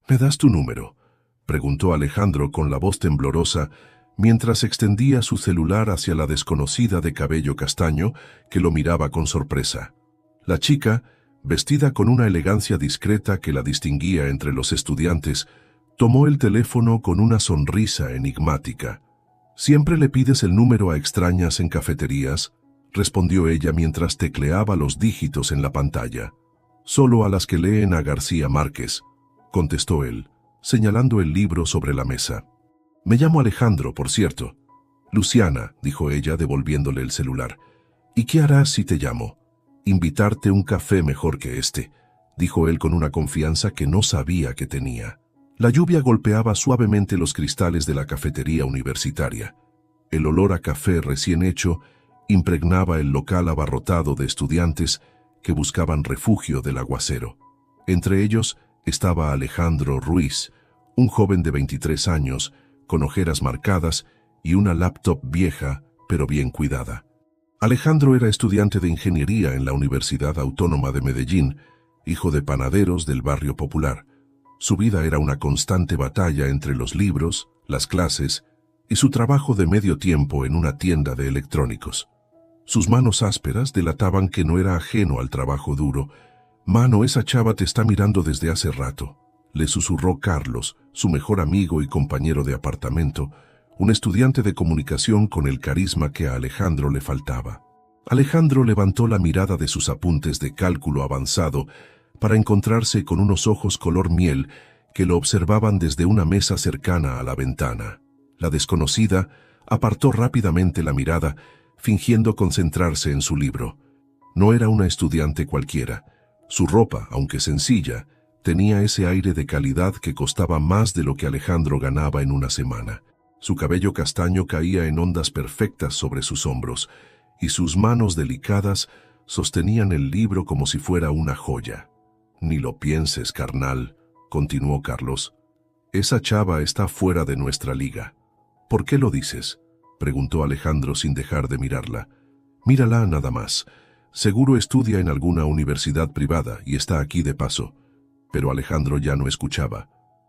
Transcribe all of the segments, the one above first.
¿Me das tu número?, preguntó Alejandro con la voz temblorosa, mientras extendía su celular hacia la desconocida de cabello castaño que lo miraba con sorpresa. La chica, vestida con una elegancia discreta que la distinguía entre los estudiantes, tomó el teléfono con una sonrisa enigmática. «¿Siempre le pides el número a extrañas en cafeterías?», respondió ella mientras tecleaba los dígitos en la pantalla. «Solo a las que leen a García Márquez», contestó él, señalando el libro sobre la mesa. «Me llamo Alejandro, por cierto». «Luciana», dijo ella devolviéndole el celular. «¿Y qué harás si te llamo?». «Invitarte un café mejor que este», dijo él con una confianza que no sabía que tenía. La lluvia golpeaba suavemente los cristales de la cafetería universitaria. El olor a café recién hecho impregnaba el local abarrotado de estudiantes que buscaban refugio del aguacero. Entre ellos estaba Alejandro Ruiz, un joven de 23 años, con ojeras marcadas y una laptop vieja pero bien cuidada. Alejandro era estudiante de ingeniería en la Universidad Autónoma de Medellín, hijo de panaderos del barrio popular. Su vida era una constante batalla entre los libros, las clases y su trabajo de medio tiempo en una tienda de electrónicos. Sus manos ásperas delataban que no era ajeno al trabajo duro. «Mano, esa chava te está mirando desde hace rato», le susurró Carlos, su mejor amigo y compañero de apartamento, un estudiante de comunicación con el carisma que a Alejandro le faltaba. Alejandro levantó la mirada de sus apuntes de cálculo avanzado para encontrarse con unos ojos color miel que lo observaban desde una mesa cercana a la ventana. La desconocida apartó rápidamente la mirada, fingiendo concentrarse en su libro. No era una estudiante cualquiera. Su ropa, aunque sencilla, tenía ese aire de calidad que costaba más de lo que Alejandro ganaba en una semana. Su cabello castaño caía en ondas perfectas sobre sus hombros, y sus manos delicadas sostenían el libro como si fuera una joya. «Ni lo pienses, carnal», continuó Carlos. «Esa chava está fuera de nuestra liga». «¿Por qué lo dices?», preguntó Alejandro sin dejar de mirarla. «Mírala nada más. Seguro estudia en alguna universidad privada y está aquí de paso». Pero Alejandro ya no escuchaba.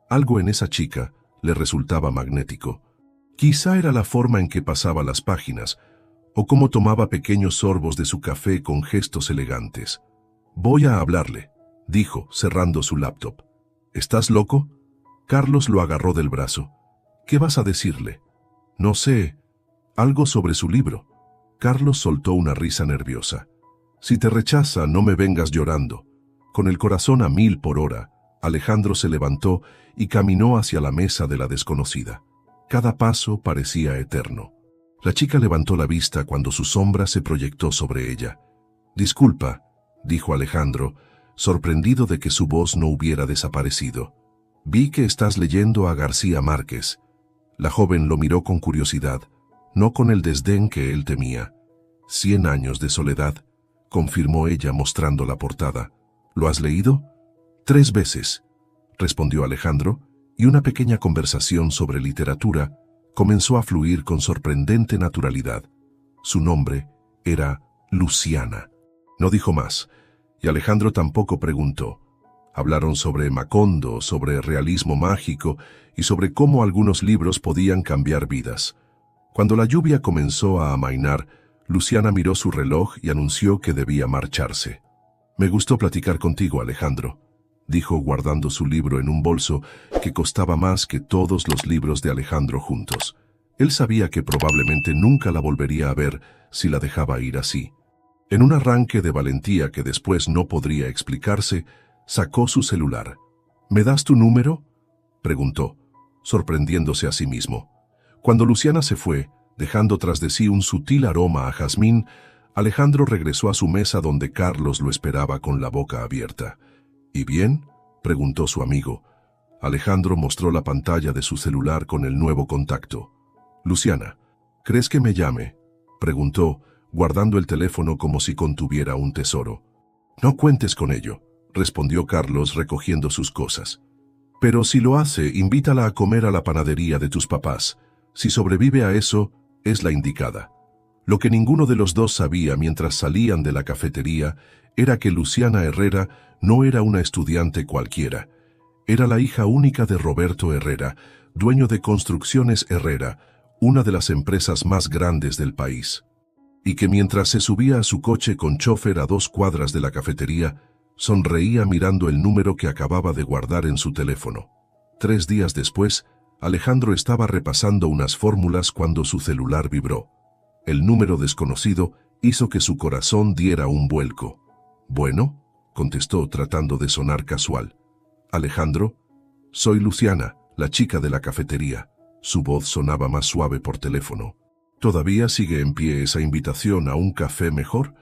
Algo en esa chica le resultaba magnético. Quizá era la forma en que pasaba las páginas, o cómo tomaba pequeños sorbos de su café con gestos elegantes. «Voy a hablarle», dijo, cerrando su laptop. «¿Estás loco?». Carlos lo agarró del brazo. «¿Qué vas a decirle?». «No sé. Algo sobre su libro». Carlos soltó una risa nerviosa. «Si te rechaza, no me vengas llorando». Con el corazón a 1000 por hora, Alejandro se levantó y caminó hacia la mesa de la desconocida. Cada paso parecía eterno. La chica levantó la vista cuando su sombra se proyectó sobre ella. «Disculpa», dijo Alejandro, sorprendido de que su voz no hubiera desaparecido. «Vi que estás leyendo a García Márquez». La joven lo miró con curiosidad, no con el desdén que él temía. «100 años de soledad», confirmó ella mostrando la portada. «¿Lo has leído?». «3 veces», respondió Alejandro, y una pequeña conversación sobre literatura comenzó a fluir con sorprendente naturalidad. Su nombre era Luciana. No dijo más, y Alejandro tampoco preguntó. Hablaron sobre Macondo, sobre realismo mágico y sobre cómo algunos libros podían cambiar vidas. Cuando la lluvia comenzó a amainar, Luciana miró su reloj y anunció que debía marcharse. «Me gustó platicar contigo, Alejandro», dijo guardando su libro en un bolso que costaba más que todos los libros de Alejandro juntos. Él sabía que probablemente nunca la volvería a ver si la dejaba ir así. En un arranque de valentía que después no podría explicarse, sacó su celular. «¿Me das tu número?», preguntó, sorprendiéndose a sí mismo. Cuando Luciana se fue, dejando tras de sí un sutil aroma a jazmín, Alejandro regresó a su mesa donde Carlos lo esperaba con la boca abierta. «¿Y bien?», preguntó su amigo. Alejandro mostró la pantalla de su celular con el nuevo contacto. «Luciana, ¿crees que me llame?», preguntó, guardando el teléfono como si contuviera un tesoro. «No cuentes con ello», respondió Carlos recogiendo sus cosas. «Pero si lo hace, invítala a comer a la panadería de tus papás. Si sobrevive a eso, es la indicada». Lo que ninguno de los dos sabía mientras salían de la cafetería era que Luciana Herrera no era una estudiante cualquiera. Era la hija única de Roberto Herrera, dueño de Construcciones Herrera, una de las empresas más grandes del país. Y que mientras se subía a su coche con chofer a 2 cuadras de la cafetería, sonreía mirando el número que acababa de guardar en su teléfono. 3 días después, Alejandro estaba repasando unas fórmulas cuando su celular vibró. El número desconocido hizo que su corazón diera un vuelco. «Bueno», contestó tratando de sonar casual. «Alejandro, soy Luciana, la chica de la cafetería». Su voz sonaba más suave por teléfono. «¿Todavía sigue en pie esa invitación a un café mejor?»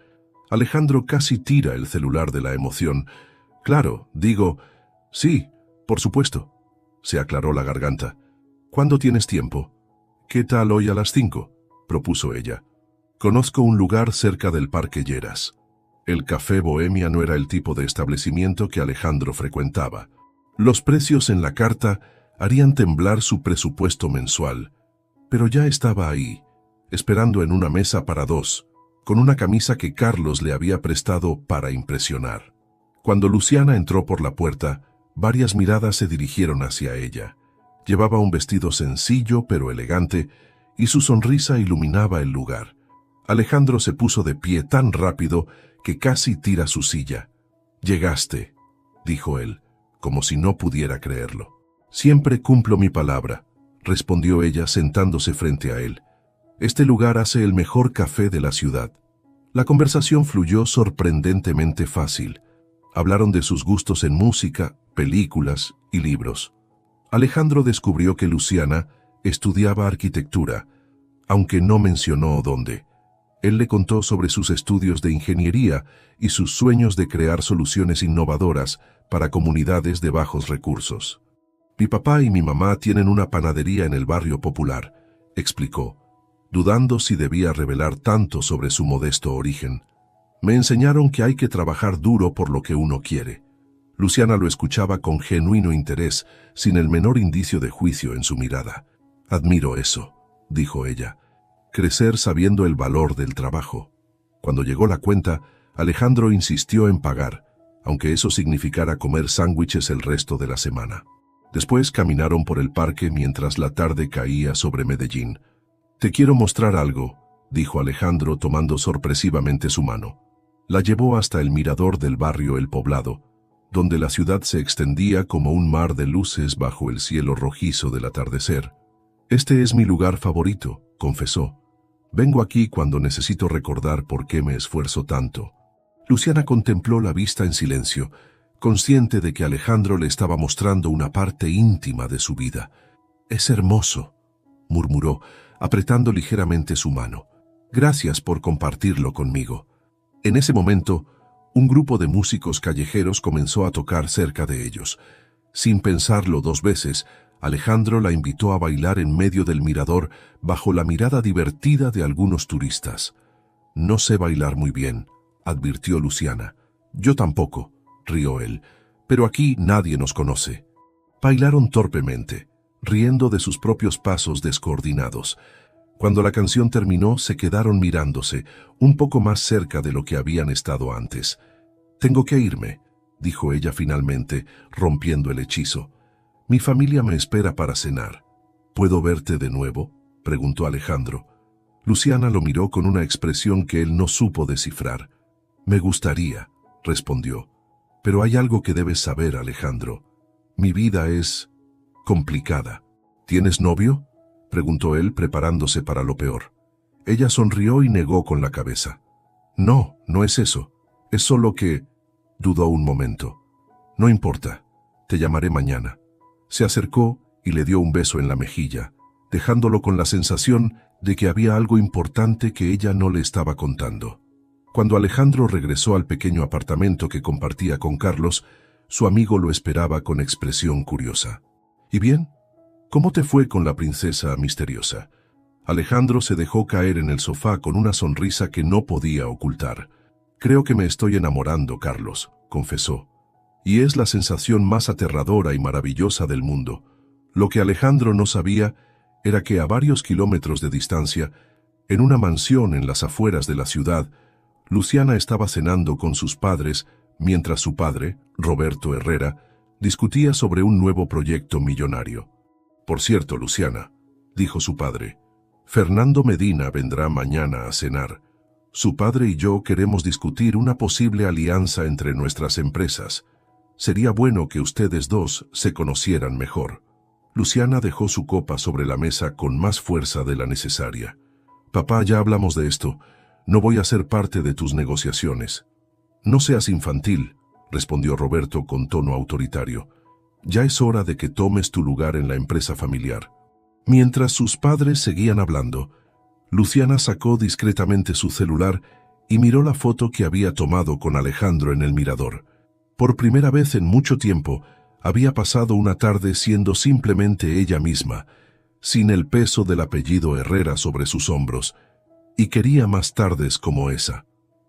Alejandro casi tira el celular de la emoción. «Claro, digo, sí, por supuesto». Se aclaró la garganta. «¿Cuándo tienes tiempo?» «¿Qué tal hoy a las 5?» propuso ella. «Conozco un lugar cerca del Parque Lleras». El Café Bohemia no era el tipo de establecimiento que Alejandro frecuentaba. Los precios en la carta harían temblar su presupuesto mensual, pero ya estaba ahí, esperando en una mesa para 2, con una camisa que Carlos le había prestado para impresionar. Cuando Luciana entró por la puerta, varias miradas se dirigieron hacia ella. Llevaba un vestido sencillo pero elegante, y su sonrisa iluminaba el lugar. Alejandro se puso de pie tan rápido que casi tira su silla. «Llegaste», dijo él, como si no pudiera creerlo. «Siempre cumplo mi palabra», respondió ella sentándose frente a él. «Este lugar hace el mejor café de la ciudad». La conversación fluyó sorprendentemente fácil. Hablaron de sus gustos en música, películas y libros. Alejandro descubrió que Luciana estudiaba arquitectura, aunque no mencionó dónde. Él le contó sobre sus estudios de ingeniería y sus sueños de crear soluciones innovadoras para comunidades de bajos recursos. «Mi papá y mi mamá tienen una panadería en el barrio popular», explicó, dudando si debía revelar tanto sobre su modesto origen. «Me enseñaron que hay que trabajar duro por lo que uno quiere». Luciana lo escuchaba con genuino interés, sin el menor indicio de juicio en su mirada. «Admiro eso», dijo ella. «Crecer sabiendo el valor del trabajo». Cuando llegó la cuenta, Alejandro insistió en pagar, aunque eso significara comer sándwiches el resto de la semana. Después caminaron por el parque mientras la tarde caía sobre Medellín. «Te quiero mostrar algo», dijo Alejandro tomando sorpresivamente su mano. La llevó hasta el mirador del barrio El Poblado, donde la ciudad se extendía como un mar de luces bajo el cielo rojizo del atardecer. «Este es mi lugar favorito», confesó. «Vengo aquí cuando necesito recordar por qué me esfuerzo tanto». Luciana contempló la vista en silencio, consciente de que Alejandro le estaba mostrando una parte íntima de su vida. «Es hermoso», murmuró, apretando ligeramente su mano. «Gracias por compartirlo conmigo». En ese momento, un grupo de músicos callejeros comenzó a tocar cerca de ellos. Sin pensarlo 2 veces, Alejandro la invitó a bailar en medio del mirador bajo la mirada divertida de algunos turistas. «No sé bailar muy bien», advirtió Luciana. «Yo tampoco», rió él, «pero aquí nadie nos conoce». Bailaron torpemente, riendo de sus propios pasos descoordinados. Cuando la canción terminó, se quedaron mirándose, un poco más cerca de lo que habían estado antes. «Tengo que irme», dijo ella finalmente, rompiendo el hechizo. «Mi familia me espera para cenar». «¿Puedo verte de nuevo?», preguntó Alejandro. Luciana lo miró con una expresión que él no supo descifrar. «Me gustaría», respondió. «Pero hay algo que debes saber, Alejandro. Mi vida es complicada». «¿Tienes novio?», preguntó él preparándose para lo peor. Ella sonrió y negó con la cabeza. «No, no es eso. Es solo que…» Dudó un momento. «No importa. Te llamaré mañana». Se acercó y le dio un beso en la mejilla, dejándolo con la sensación de que había algo importante que ella no le estaba contando. Cuando Alejandro regresó al pequeño apartamento que compartía con Carlos, su amigo lo esperaba con expresión curiosa. «¿Y bien? ¿Cómo te fue con la princesa misteriosa?». Alejandro se dejó caer en el sofá con una sonrisa que no podía ocultar. «Creo que me estoy enamorando, Carlos», confesó. «Y es la sensación más aterradora y maravillosa del mundo». Lo que Alejandro no sabía era que a varios kilómetros de distancia, en una mansión en las afueras de la ciudad, Luciana estaba cenando con sus padres mientras su padre, Roberto Herrera, Discutía sobre un nuevo proyecto millonario. Por cierto, Luciana, dijo su padre, Fernando Medina vendrá mañana a cenar. Su padre y yo queremos discutir una posible alianza entre nuestras empresas. Sería bueno que ustedes dos se conocieran mejor. Luciana dejó su copa sobre la mesa con más fuerza de la necesaria. Papá, ya hablamos de esto. No voy a ser parte de tus negociaciones. No seas infantil, respondió Roberto con tono autoritario. Ya es hora de que tomes tu lugar en la empresa familiar. Mientras sus padres seguían hablando, Luciana sacó discretamente su celular y miró la foto que había tomado con Alejandro en el mirador. Por primera vez en mucho tiempo, había pasado una tarde siendo simplemente ella misma, sin el peso del apellido Herrera sobre sus hombros, y quería más tardes como esa.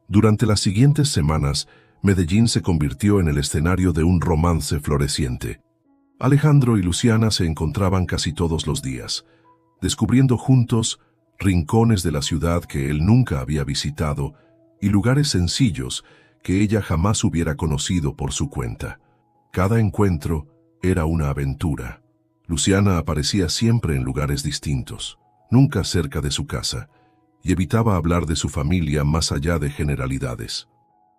Durante las siguientes semanas, Medellín se convirtió en el escenario de un romance floreciente. Alejandro y Luciana se encontraban casi todos los días, descubriendo juntos rincones de la ciudad que él nunca había visitado y lugares sencillos que ella jamás hubiera conocido por su cuenta. Cada encuentro era una aventura. Luciana aparecía siempre en lugares distintos, nunca cerca de su casa, y evitaba hablar de su familia más allá de generalidades.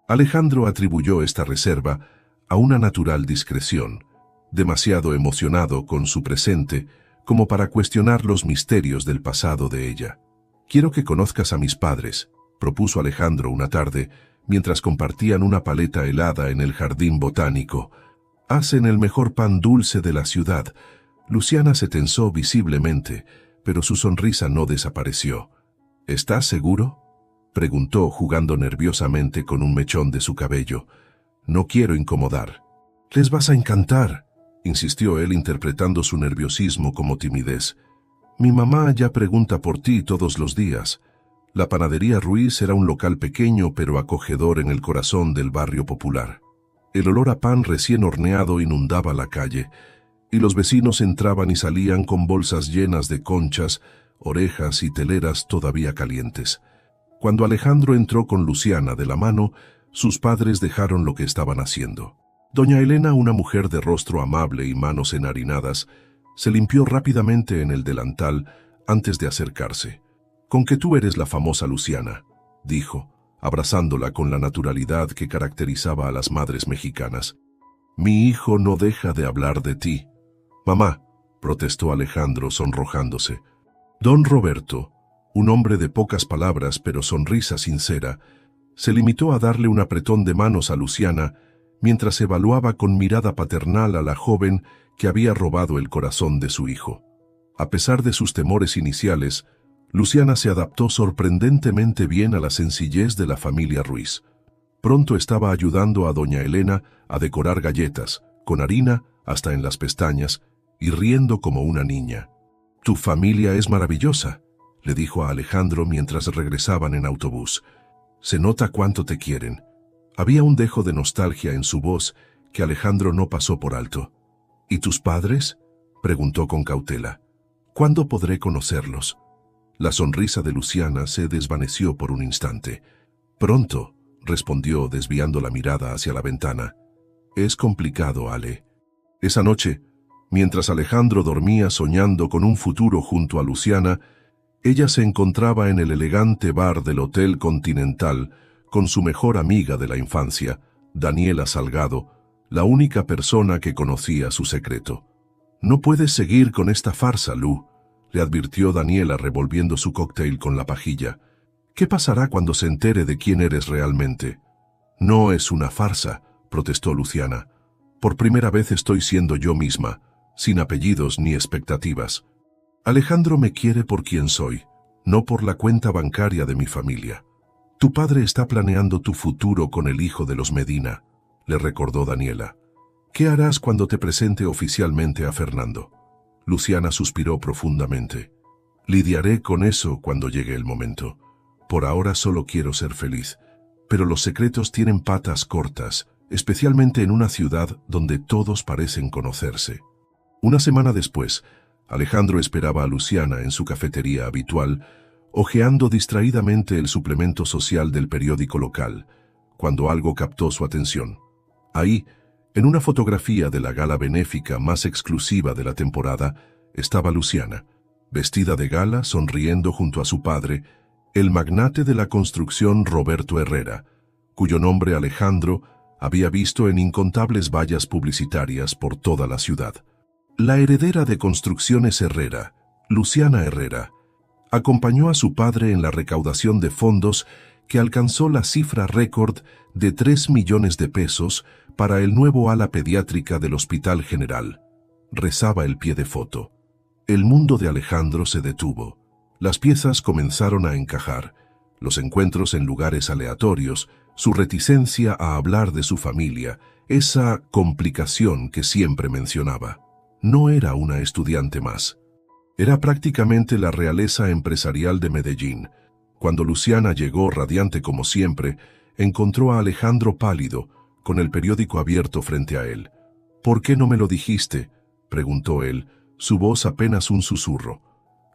Alejandro atribuyó esta reserva a una natural discreción, demasiado emocionado con su presente como para cuestionar los misterios del pasado de ella. «Quiero que conozcas a mis padres», propuso Alejandro una tarde, mientras compartían una paleta helada en el jardín botánico. «Hacen el mejor pan dulce de la ciudad». Luciana se tensó visiblemente, pero su sonrisa no desapareció. «¿Estás seguro?», preguntó jugando nerviosamente con un mechón de su cabello. «No quiero incomodar». «Les vas a encantar», insistió él interpretando su nerviosismo como timidez. «Mi mamá ya pregunta por ti todos los días». La panadería Ruiz era un local pequeño pero acogedor en el corazón del barrio popular. El olor a pan recién horneado inundaba la calle, y los vecinos entraban y salían con bolsas llenas de conchas, orejas y teleras todavía calientes. Cuando Alejandro entró con Luciana de la mano, sus padres dejaron lo que estaban haciendo. Doña Elena, una mujer de rostro amable y manos enharinadas, se limpió rápidamente en el delantal antes de acercarse. «Con que tú eres la famosa Luciana», dijo, abrazándola con la naturalidad que caracterizaba a las madres mexicanas. «Mi hijo no deja de hablar de ti». «Mamá», protestó Alejandro sonrojándose. Don Roberto, un hombre de pocas palabras pero sonrisa sincera, se limitó a darle un apretón de manos a Luciana mientras evaluaba con mirada paternal a la joven que había robado el corazón de su hijo. A pesar de sus temores iniciales, Luciana se adaptó sorprendentemente bien a la sencillez de la familia Ruiz. Pronto estaba ayudando a doña Elena a decorar galletas, con harina hasta en las pestañas, y riendo como una niña. «Tu familia es maravillosa», le dijo a Alejandro mientras regresaban en autobús. «Se nota cuánto te quieren». Había un dejo de nostalgia en su voz que Alejandro no pasó por alto. «¿Y tus padres?», preguntó con cautela. «¿Cuándo podré conocerlos?». La sonrisa de Luciana se desvaneció por un instante. «Pronto», respondió desviando la mirada hacia la ventana. «Es complicado, Ale». Esa noche, mientras Alejandro dormía soñando con un futuro junto a Luciana, ella se encontraba en el elegante bar del Hotel Continental con su mejor amiga de la infancia, Daniela Salgado, la única persona que conocía su secreto. «No puedes seguir con esta farsa, Lu», le advirtió Daniela revolviendo su cóctel con la pajilla. «¿Qué pasará cuando se entere de quién eres realmente?» «No es una farsa», protestó Luciana. «Por primera vez estoy siendo yo misma, sin apellidos ni expectativas. Alejandro me quiere por quien soy, no por la cuenta bancaria de mi familia. Tu padre está planeando tu futuro con el hijo de los Medina», le recordó Daniela. «¿Qué harás cuando te presente oficialmente a Fernando?» Luciana suspiró profundamente. «Lidiaré con eso cuando llegue el momento. Por ahora solo quiero ser feliz. Pero los secretos tienen patas cortas, especialmente en una ciudad donde todos parecen conocerse». Una semana después, Alejandro esperaba a Luciana en su cafetería habitual, hojeando distraídamente el suplemento social del periódico local, cuando algo captó su atención. Ahí, En una fotografía de la gala benéfica más exclusiva de la temporada estaba Luciana, vestida de gala, sonriendo junto a su padre, el magnate de la construcción Roberto Herrera, cuyo nombre Alejandro había visto en incontables vallas publicitarias por toda la ciudad. La heredera de Construcciones Herrera, Luciana Herrera, acompañó a su padre en la recaudación de fondos que alcanzó la cifra récord de 3 millones de pesos para el nuevo ala pediátrica del Hospital General. Rezaba el pie de foto. El mundo de Alejandro se detuvo. Las piezas comenzaron a encajar. Los encuentros en lugares aleatorios, su reticencia a hablar de su familia, esa complicación que siempre mencionaba. No era una estudiante más. Era prácticamente la realeza empresarial de Medellín. Cuando Luciana llegó radiante como siempre, encontró a Alejandro pálido, con el periódico abierto frente a él. «¿Por qué no me lo dijiste?», preguntó él, su voz apenas un susurro.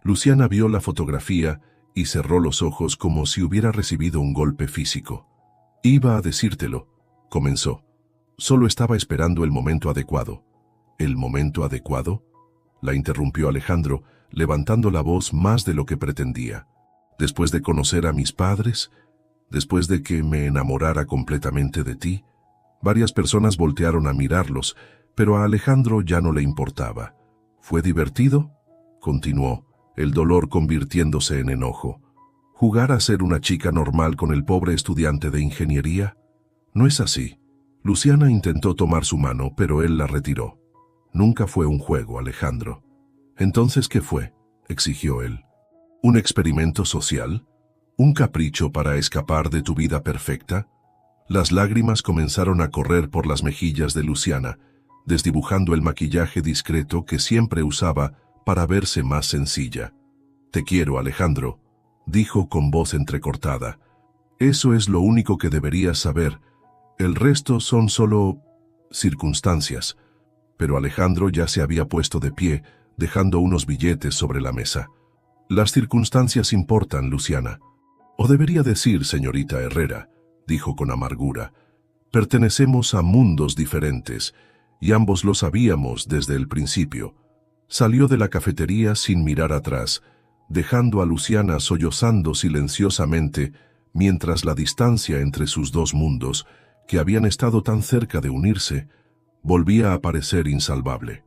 Luciana vio la fotografía y cerró los ojos como si hubiera recibido un golpe físico. «Iba a decírtelo», comenzó. «Solo estaba esperando el momento adecuado». «¿El momento adecuado?», la interrumpió Alejandro, levantando la voz más de lo que pretendía. «Después de conocer a mis padres, después de que me enamorara completamente de ti». Varias personas voltearon a mirarlos, pero a Alejandro ya no le importaba. «¿Fue divertido?», continuó, el dolor convirtiéndose en enojo. «¿Jugar a ser una chica normal con el pobre estudiante de ingeniería? No es así». Luciana intentó tomar su mano, pero él la retiró. «Nunca fue un juego, Alejandro». «¿Entonces qué fue?», exigió él. «¿Un experimento social? ¿Un capricho para escapar de tu vida perfecta?». Las lágrimas comenzaron a correr por las mejillas de Luciana, desdibujando el maquillaje discreto que siempre usaba para verse más sencilla. «Te quiero, Alejandro», dijo con voz entrecortada. «Eso es lo único que deberías saber. El resto son solo circunstancias». Pero Alejandro ya se había puesto de pie, dejando unos billetes sobre la mesa. «Las circunstancias importan, Luciana. O debería decir, señorita Herrera», dijo con amargura. «Pertenecemos a mundos diferentes, y ambos lo sabíamos desde el principio». Salió de la cafetería sin mirar atrás, dejando a Luciana sollozando silenciosamente, mientras la distancia entre sus dos mundos, que habían estado tan cerca de unirse, volvía a parecer insalvable.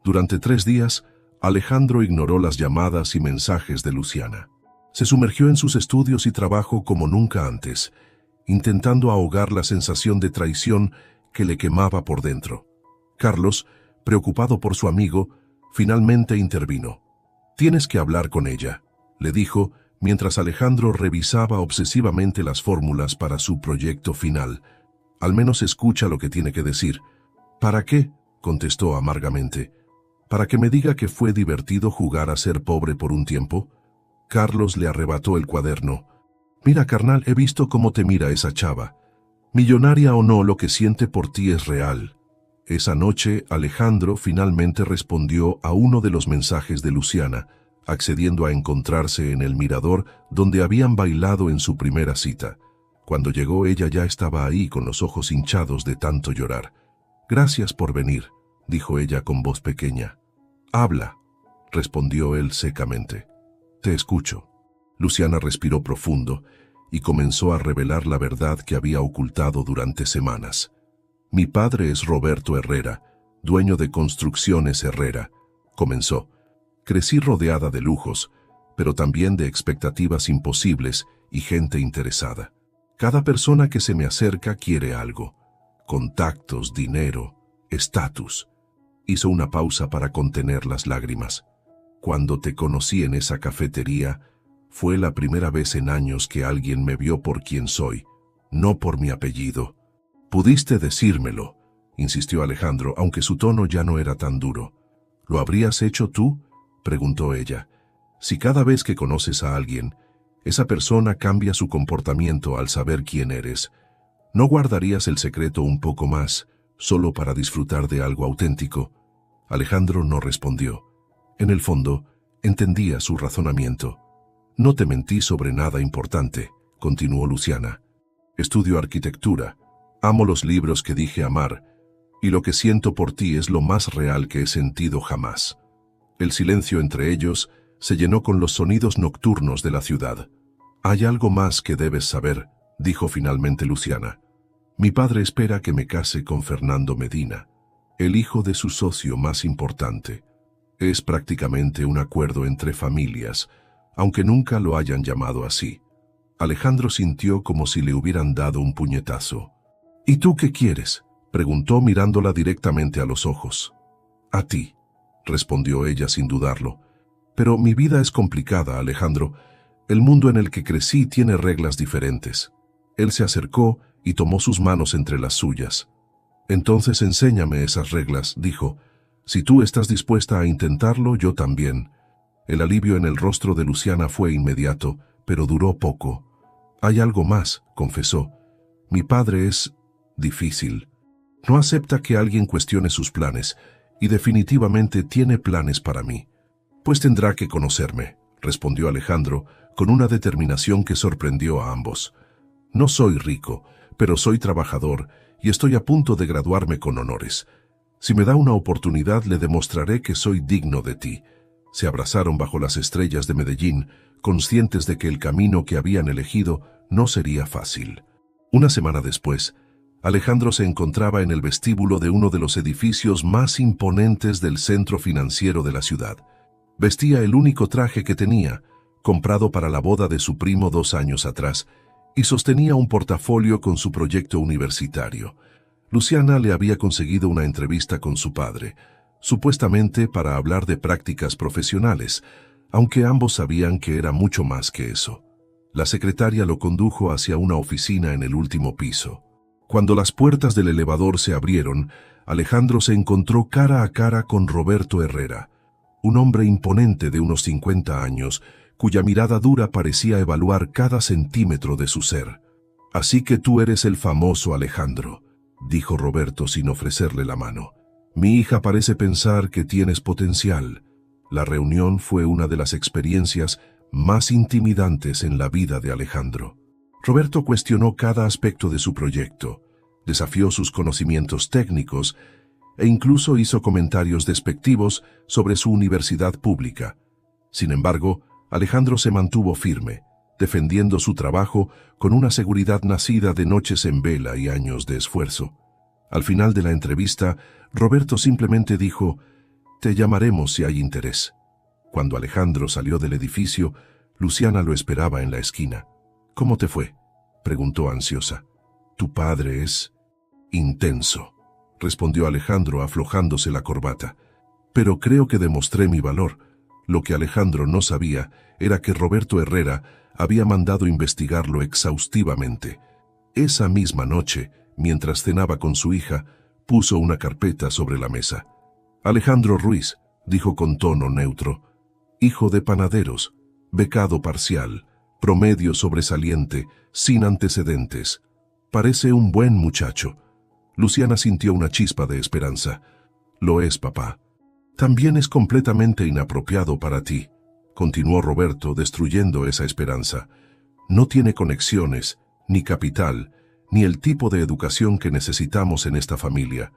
Durante 3 días, Alejandro ignoró las llamadas y mensajes de Luciana. Se sumergió en sus estudios y trabajo como nunca antes, intentando ahogar la sensación de traición que le quemaba por dentro. Carlos, preocupado por su amigo, finalmente intervino. «Tienes que hablar con ella», le dijo, mientras Alejandro revisaba obsesivamente las fórmulas para su proyecto final. «Al menos escucha lo que tiene que decir». «¿Para qué?», contestó amargamente. «¿Para que me diga que fue divertido jugar a ser pobre por un tiempo?». Carlos le arrebató el cuaderno. «Mira, carnal, he visto cómo te mira esa chava. Millonaria o no, lo que siente por ti es real». Esa noche, Alejandro finalmente respondió a uno de los mensajes de Luciana, accediendo a encontrarse en el mirador donde habían bailado en su primera cita. Cuando llegó, ella ya estaba ahí con los ojos hinchados de tanto llorar. «Gracias por venir», dijo ella con voz pequeña. «Habla», respondió él secamente. «Te escucho». Luciana respiró profundo y comenzó a revelar la verdad que había ocultado durante semanas. «Mi padre es Roberto Herrera, dueño de Construcciones Herrera», comenzó. «Crecí rodeada de lujos, pero también de expectativas imposibles y gente interesada. Cada persona que se me acerca quiere algo. Contactos, dinero, estatus». Hizo una pausa para contener las lágrimas. «Cuando te conocí en esa cafetería, fue la primera vez en años que alguien me vio por quien soy, no por mi apellido». «Pudiste decírmelo», insistió Alejandro, aunque su tono ya no era tan duro. «¿Lo habrías hecho tú?», preguntó ella. «Si cada vez que conoces a alguien, esa persona cambia su comportamiento al saber quién eres, ¿no guardarías el secreto un poco más, solo para disfrutar de algo auténtico?» Alejandro no respondió. En el fondo, entendía su razonamiento. «No te mentí sobre nada importante», continuó Luciana. «Estudio arquitectura. Amo los libros que dije amar, y lo que siento por ti es lo más real que he sentido jamás. El silencio entre ellos se llenó con los sonidos nocturnos de la ciudad. Hay algo más que debes saber, dijo finalmente Luciana. Mi padre espera que me case con Fernando Medina, el hijo de su socio más importante. Es prácticamente un acuerdo entre familias, aunque nunca lo hayan llamado así. Alejandro sintió como si le hubieran dado un puñetazo. ¿Y tú qué quieres?, preguntó mirándola directamente a los ojos. A ti, respondió ella sin dudarlo. Pero mi vida es complicada, Alejandro. El mundo en el que crecí tiene reglas diferentes. Él se acercó y tomó sus manos entre las suyas. Entonces enséñame esas reglas, dijo. Si tú estás dispuesta a intentarlo, yo también. El alivio en el rostro de Luciana fue inmediato, pero duró poco. Hay algo más, confesó. Mi padre es difícil. No acepta que alguien cuestione sus planes, y definitivamente tiene planes para mí. Pues tendrá que conocerme, respondió Alejandro, con una determinación que sorprendió a ambos. No soy rico, pero soy trabajador, y estoy a punto de graduarme con honores. Si me da una oportunidad, le demostraré que soy digno de ti. Se abrazaron bajo las estrellas de Medellín, conscientes de que el camino que habían elegido no sería fácil. Una semana después, Alejandro se encontraba en el vestíbulo de uno de los edificios más imponentes del centro financiero de la ciudad. Vestía el único traje que tenía, comprado para la boda de su primo 2 años atrás, y sostenía un portafolio con su proyecto universitario. Luciana le había conseguido una entrevista con su padre, supuestamente para hablar de prácticas profesionales, aunque ambos sabían que era mucho más que eso. La secretaria lo condujo hacia una oficina en el último piso. Cuando las puertas del elevador se abrieron, Alejandro se encontró cara a cara con Roberto Herrera, un hombre imponente de unos 50 años, cuya mirada dura parecía evaluar cada centímetro de su ser. «Así que tú eres el famoso Alejandro», dijo Roberto sin ofrecerle la mano. «Mi hija parece pensar que tienes potencial». La reunión fue una de las experiencias más intimidantes en la vida de Alejandro. Roberto cuestionó cada aspecto de su proyecto, desafió sus conocimientos técnicos e incluso hizo comentarios despectivos sobre su universidad pública. Sin embargo, Alejandro se mantuvo firme, defendiendo su trabajo con una seguridad nacida de noches en vela y años de esfuerzo. Al final de la entrevista, Roberto simplemente dijo: «Te llamaremos si hay interés». Cuando Alejandro salió del edificio, Luciana lo esperaba en la esquina. «¿Cómo te fue?», preguntó ansiosa. «Tu padre es intenso», respondió Alejandro aflojándose la corbata. «Pero creo que demostré mi valor». Lo que Alejandro no sabía era que Roberto Herrera había mandado investigarlo exhaustivamente. Esa misma noche, mientras cenaba con su hija, puso una carpeta sobre la mesa. «Alejandro Ruiz», dijo con tono neutro, «hijo de panaderos, becado parcial, promedio sobresaliente, sin antecedentes. Parece un buen muchacho». Luciana sintió una chispa de esperanza. «Lo es, papá». «También es completamente inapropiado para ti», continuó Roberto, destruyendo esa esperanza. «No tiene conexiones, ni capital, ni el tipo de educación que necesitamos en esta familia».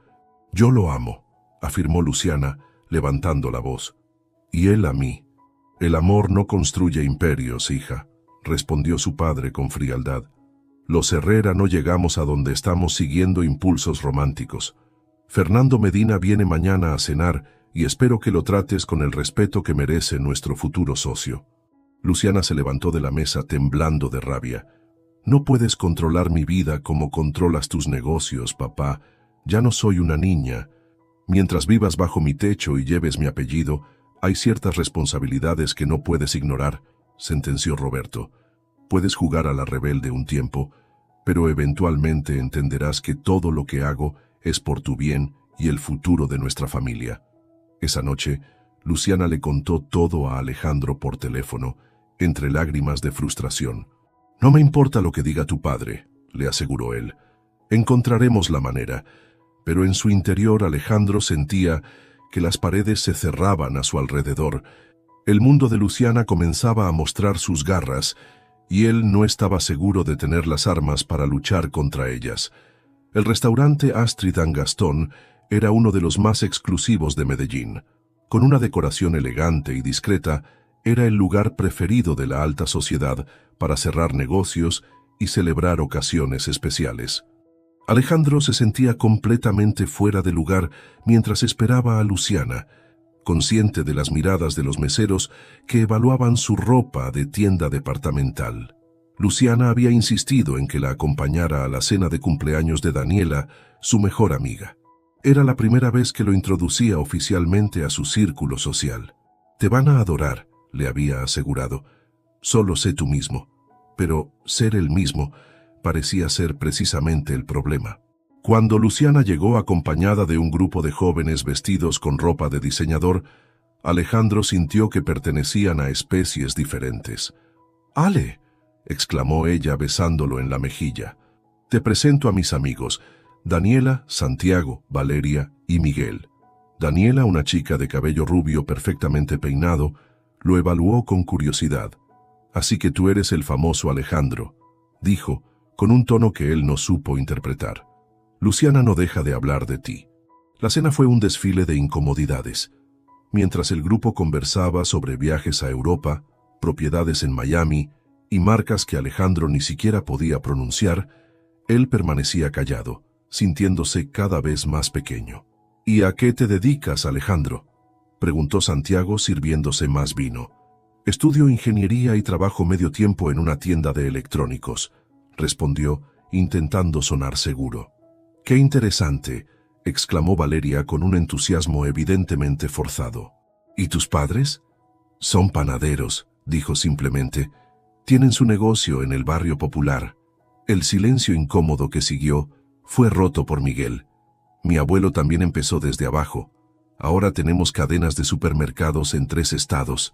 «Yo lo amo», afirmó Luciana, levantando la voz. «Y él a mí». «El amor no construye imperios, hija», respondió su padre con frialdad. «Los Herrera no llegamos a donde estamos siguiendo impulsos románticos. Fernando Medina viene mañana a cenar y espero que lo trates con el respeto que merece nuestro futuro socio». Luciana se levantó de la mesa temblando de rabia. «No puedes controlar mi vida como controlas tus negocios, papá. Ya no soy una niña. Mientras vivas bajo mi techo y lleves mi apellido, hay ciertas responsabilidades que no puedes ignorar», sentenció Roberto. «Puedes jugar a la rebelde un tiempo, pero eventualmente entenderás que todo lo que hago es por tu bien y el futuro de nuestra familia». Esa noche, Luciana le contó todo a Alejandro por teléfono, entre lágrimas de frustración. «No me importa lo que diga tu padre», le aseguró él. «Encontraremos la manera». Pero en su interior Alejandro sentía que las paredes se cerraban a su alrededor. El mundo de Luciana comenzaba a mostrar sus garras, y él no estaba seguro de tener las armas para luchar contra ellas. El restaurante Astrid and Gaston Era uno de los más exclusivos de Medellín. Con una decoración elegante y discreta, era el lugar preferido de la alta sociedad para cerrar negocios y celebrar ocasiones especiales. Alejandro se sentía completamente fuera de lugar mientras esperaba a Luciana, consciente de las miradas de los meseros que evaluaban su ropa de tienda departamental. Luciana había insistido en que la acompañara a la cena de cumpleaños de Daniela, su mejor amiga. Era la primera vez que lo introducía oficialmente a su círculo social. «Te van a adorar», le había asegurado. «Solo sé tú mismo». Pero ser él mismo parecía ser precisamente el problema. Cuando Luciana llegó acompañada de un grupo de jóvenes vestidos con ropa de diseñador, Alejandro sintió que pertenecían a especies diferentes. «Ale», exclamó ella besándolo en la mejilla. «Te presento a mis amigos, Daniela, Santiago, Valeria y Miguel». Daniela, una chica de cabello rubio perfectamente peinado, lo evaluó con curiosidad. «Así que tú eres el famoso Alejandro», dijo, con un tono que él no supo interpretar. «Luciana no deja de hablar de ti». La cena fue un desfile de incomodidades. Mientras el grupo conversaba sobre viajes a Europa, propiedades en Miami y marcas que Alejandro ni siquiera podía pronunciar, él permanecía callado, sintiéndose cada vez más pequeño. «¿Y a qué te dedicas, Alejandro?», preguntó Santiago sirviéndose más vino. «Estudio ingeniería y trabajo medio tiempo en una tienda de electrónicos», respondió, intentando sonar seguro. «Qué interesante», exclamó Valeria con un entusiasmo evidentemente forzado. «¿Y tus padres?». «Son panaderos», dijo simplemente. «Tienen su negocio en el barrio popular». El silencio incómodo que siguió fue roto por Miguel. «Mi abuelo también empezó desde abajo. Ahora tenemos cadenas de supermercados en 3 estados».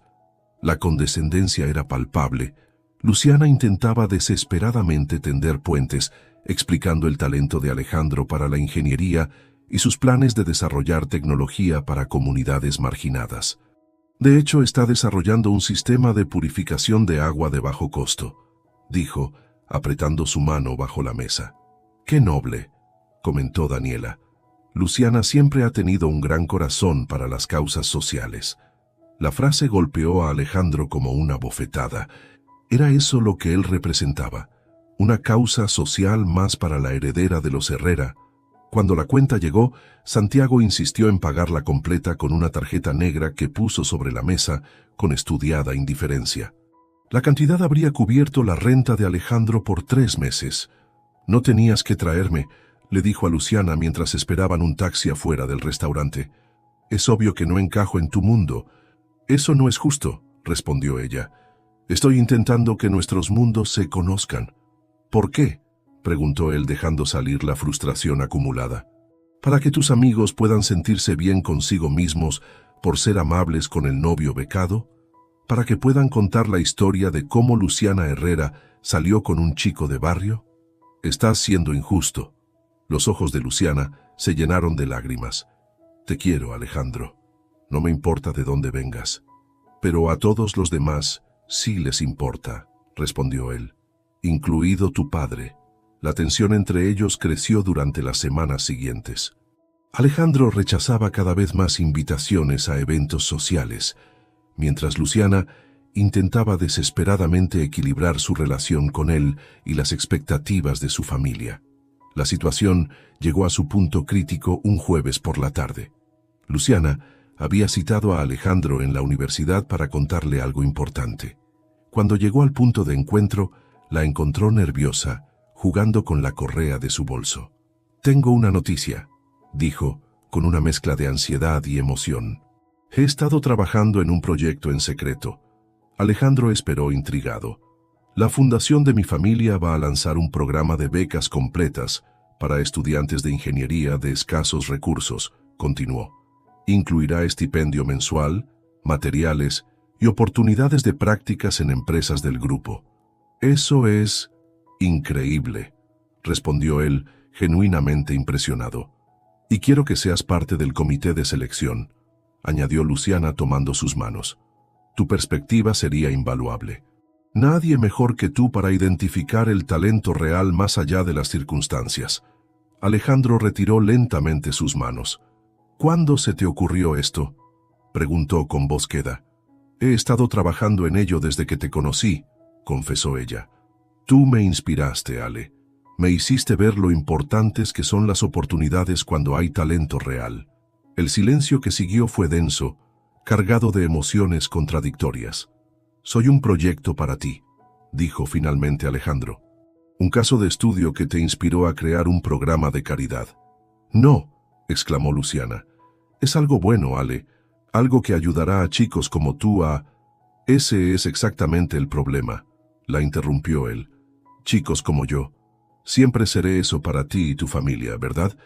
La condescendencia era palpable. Luciana intentaba desesperadamente tender puentes, explicando el talento de Alejandro para la ingeniería y sus planes de desarrollar tecnología para comunidades marginadas. «De hecho, está desarrollando un sistema de purificación de agua de bajo costo», dijo, apretando su mano bajo la mesa. «Qué noble», comentó Daniela. «Luciana siempre ha tenido un gran corazón para las causas sociales». La frase golpeó a Alejandro como una bofetada. Era eso lo que él representaba, una causa social más para la heredera de los Herrera. Cuando la cuenta llegó, Santiago insistió en pagarla completa con una tarjeta negra que puso sobre la mesa con estudiada indiferencia. La cantidad habría cubierto la renta de Alejandro por 3 meses. «No tenías que traerme», le dijo a Luciana mientras esperaban un taxi afuera del restaurante. «Es obvio que no encajo en tu mundo». «Eso no es justo», respondió ella. «Estoy intentando que nuestros mundos se conozcan». «¿Por qué?», preguntó él dejando salir la frustración acumulada. «Para que tus amigos puedan sentirse bien consigo mismos por ser amables con el novio becado. Para que puedan contar la historia de cómo Luciana Herrera salió con un chico de barrio». «Estás siendo injusto». Los ojos de Luciana se llenaron de lágrimas. «Te quiero, Alejandro. No me importa de dónde vengas. Pero a todos los demás sí les importa», respondió él, «incluido tu padre». La tensión entre ellos creció durante las semanas siguientes. Alejandro rechazaba cada vez más invitaciones a eventos sociales, mientras Luciana intentaba desesperadamente equilibrar su relación con él y las expectativas de su familia. La situación llegó a su punto crítico un jueves por la tarde. Luciana había citado a Alejandro en la universidad para contarle algo importante. Cuando llegó al punto de encuentro, la encontró nerviosa, jugando con la correa de su bolso. «Tengo una noticia», dijo, con una mezcla de ansiedad y emoción. «He estado trabajando en un proyecto en secreto». Alejandro esperó intrigado. «La fundación de mi familia va a lanzar un programa de becas completas para estudiantes de ingeniería de escasos recursos», continuó. «Incluirá estipendio mensual, materiales y oportunidades de prácticas en empresas del grupo». «Eso es increíble», respondió él, genuinamente impresionado. «Y quiero que seas parte del comité de selección», añadió Luciana tomando sus manos. «Tu perspectiva sería invaluable. Nadie mejor que tú para identificar el talento real más allá de las circunstancias». Alejandro retiró lentamente sus manos. ¿Cuándo se te ocurrió esto?, preguntó con voz queda. He estado trabajando en ello desde que te conocí, confesó ella. Tú me inspiraste, Ale. Me hiciste ver lo importantes que son las oportunidades cuando hay talento real. El silencio que siguió fue denso, cargado de emociones contradictorias. Soy un proyecto para ti, dijo finalmente Alejandro. Un caso de estudio que te inspiró a crear un programa de caridad. No, exclamó Luciana. Es algo bueno, Ale. Algo que ayudará a chicos como tú a... Ese es exactamente el problema, la interrumpió él. Chicos como yo. Siempre seré eso para ti y tu familia, ¿verdad?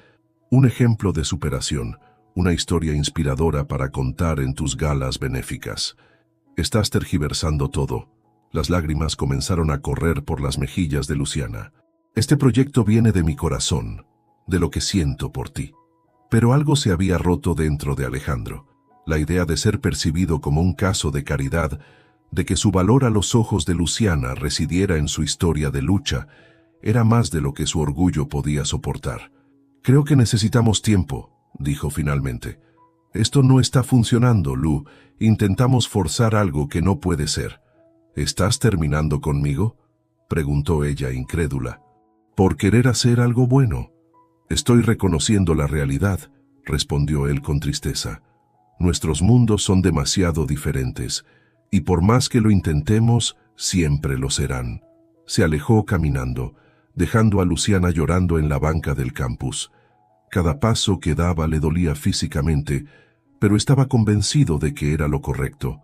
Un ejemplo de superación, una historia inspiradora para contar en tus galas benéficas. Estás tergiversando todo. Las lágrimas comenzaron a correr por las mejillas de Luciana. Este proyecto viene de mi corazón, de lo que siento por ti. Pero algo se había roto dentro de Alejandro. La idea de ser percibido como un caso de caridad, de que su valor a los ojos de Luciana residiera en su historia de lucha, era más de lo que su orgullo podía soportar. Creo que necesitamos tiempo, dijo finalmente. Esto no está funcionando, Lu. Intentamos forzar algo que no puede ser. ¿Estás terminando conmigo?, preguntó ella incrédula. Por querer hacer algo bueno. Estoy reconociendo la realidad, respondió él con tristeza. Nuestros mundos son demasiado diferentes, y por más que lo intentemos, siempre lo serán. Se alejó caminando, dejando a Luciana llorando en la banca del campus. Cada paso que daba le dolía físicamente, pero estaba convencido de que era lo correcto.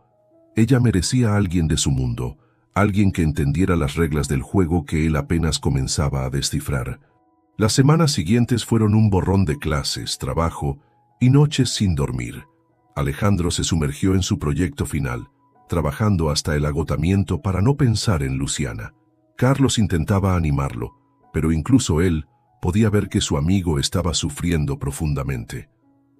Ella merecía a alguien de su mundo, alguien que entendiera las reglas del juego que él apenas comenzaba a descifrar. Las semanas siguientes fueron un borrón de clases, trabajo y noches sin dormir. Alejandro se sumergió en su proyecto final, trabajando hasta el agotamiento para no pensar en Luciana. Carlos intentaba animarlo, pero incluso él podía ver que su amigo estaba sufriendo profundamente.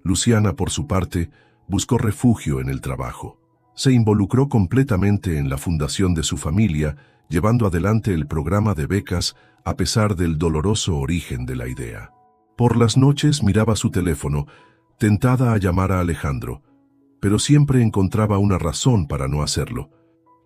Luciana, por su parte, buscó refugio en el trabajo. Se involucró completamente en la fundación de su familia, llevando adelante el programa de becas a pesar del doloroso origen de la idea. Por las noches miraba su teléfono, tentada a llamar a Alejandro, pero siempre encontraba una razón para no hacerlo.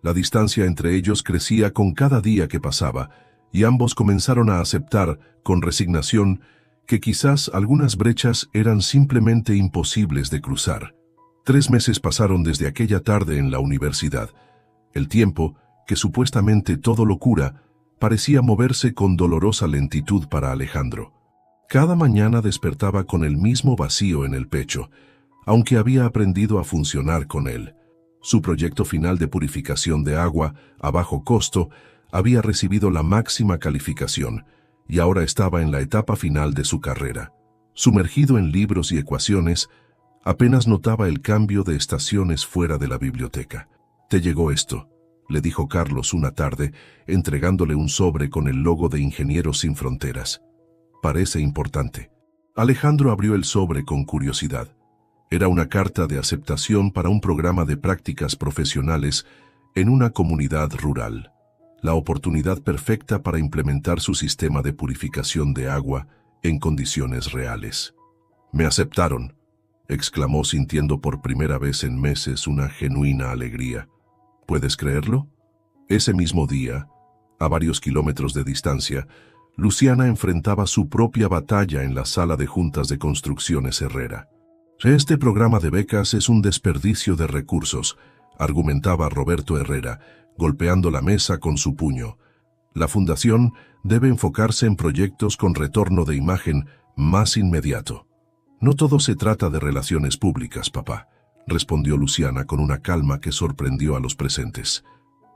La distancia entre ellos crecía con cada día que pasaba, y ambos comenzaron a aceptar, con resignación, que quizás algunas brechas eran simplemente imposibles de cruzar. 3 meses pasaron desde aquella tarde en la universidad. El tiempo, que supuestamente todo lo cura, parecía moverse con dolorosa lentitud para Alejandro. Cada mañana despertaba con el mismo vacío en el pecho, aunque había aprendido a funcionar con él. Su proyecto final de purificación de agua, a bajo costo, había recibido la máxima calificación, y ahora estaba en la etapa final de su carrera. Sumergido en libros y ecuaciones, apenas notaba el cambio de estaciones fuera de la biblioteca. «Te llegó esto», le dijo Carlos una tarde, entregándole un sobre con el logo de Ingenieros Sin Fronteras. «Parece importante». Alejandro abrió el sobre con curiosidad. Era una carta de aceptación para un programa de prácticas profesionales en una comunidad rural. La oportunidad perfecta para implementar su sistema de purificación de agua en condiciones reales. «Me aceptaron», exclamó sintiendo por primera vez en meses una genuina alegría. ¿Puedes creerlo? Ese mismo día, a varios kilómetros de distancia, Luciana enfrentaba su propia batalla en la sala de juntas de Construcciones Herrera. «Este programa de becas es un desperdicio de recursos», argumentaba Roberto Herrera, golpeando la mesa con su puño. «La fundación debe enfocarse en proyectos con retorno de imagen más inmediato». «No todo se trata de relaciones públicas, papá», respondió Luciana con una calma que sorprendió a los presentes.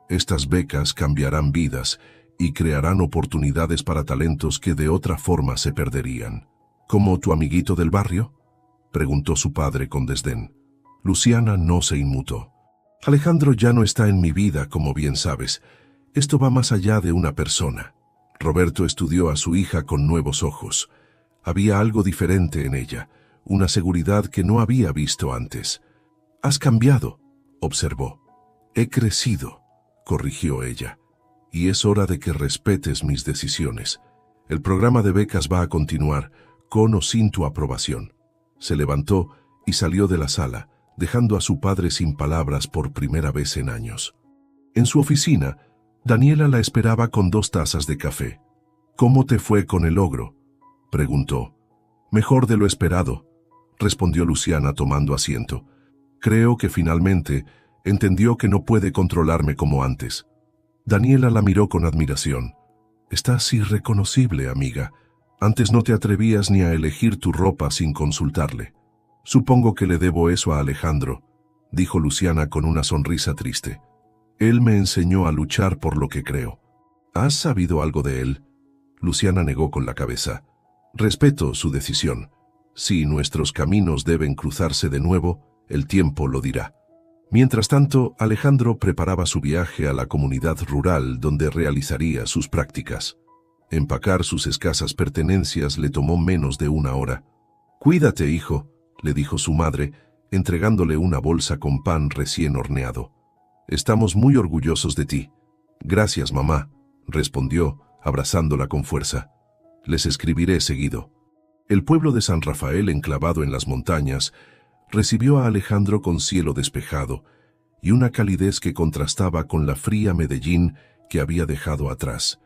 «Estas becas cambiarán vidas y crearán oportunidades para talentos que de otra forma se perderían». «¿Como tu amiguito del barrio?», preguntó su padre con desdén. Luciana no se inmutó. «Alejandro ya no está en mi vida, como bien sabes. Esto va más allá de una persona». Roberto estudió a su hija con nuevos ojos. Había algo diferente en ella, una seguridad que no había visto antes. «Has cambiado», observó. «He crecido», corrigió ella. «Y es hora de que respetes mis decisiones. El programa de becas va a continuar, con o sin tu aprobación». Se levantó y salió de la sala, dejando a su padre sin palabras por primera vez en años. En su oficina, Daniela la esperaba con 2 tazas de café. «¿Cómo te fue con el ogro?», preguntó. «Mejor de lo esperado», respondió Luciana tomando asiento. «Creo que finalmente entendió que no puede controlarme como antes». Daniela la miró con admiración. «Estás irreconocible, amiga. Antes no te atrevías ni a elegir tu ropa sin consultarle». «Supongo que le debo eso a Alejandro», dijo Luciana con una sonrisa triste. «Él me enseñó a luchar por lo que creo». «¿Has sabido algo de él?», Luciana negó con la cabeza. «Respeto su decisión. Si nuestros caminos deben cruzarse de nuevo, el tiempo lo dirá». Mientras tanto, Alejandro preparaba su viaje a la comunidad rural donde realizaría sus prácticas. Empacar sus escasas pertenencias le tomó menos de 1 hora. «Cuídate, hijo», le dijo su madre, entregándole una bolsa con pan recién horneado. «Estamos muy orgullosos de ti». «Gracias, mamá», respondió, abrazándola con fuerza. «Les escribiré seguido». El pueblo de San Rafael, enclavado en las montañas, recibió a Alejandro con cielo despejado y una calidez que contrastaba con la fría Medellín que había dejado atrás.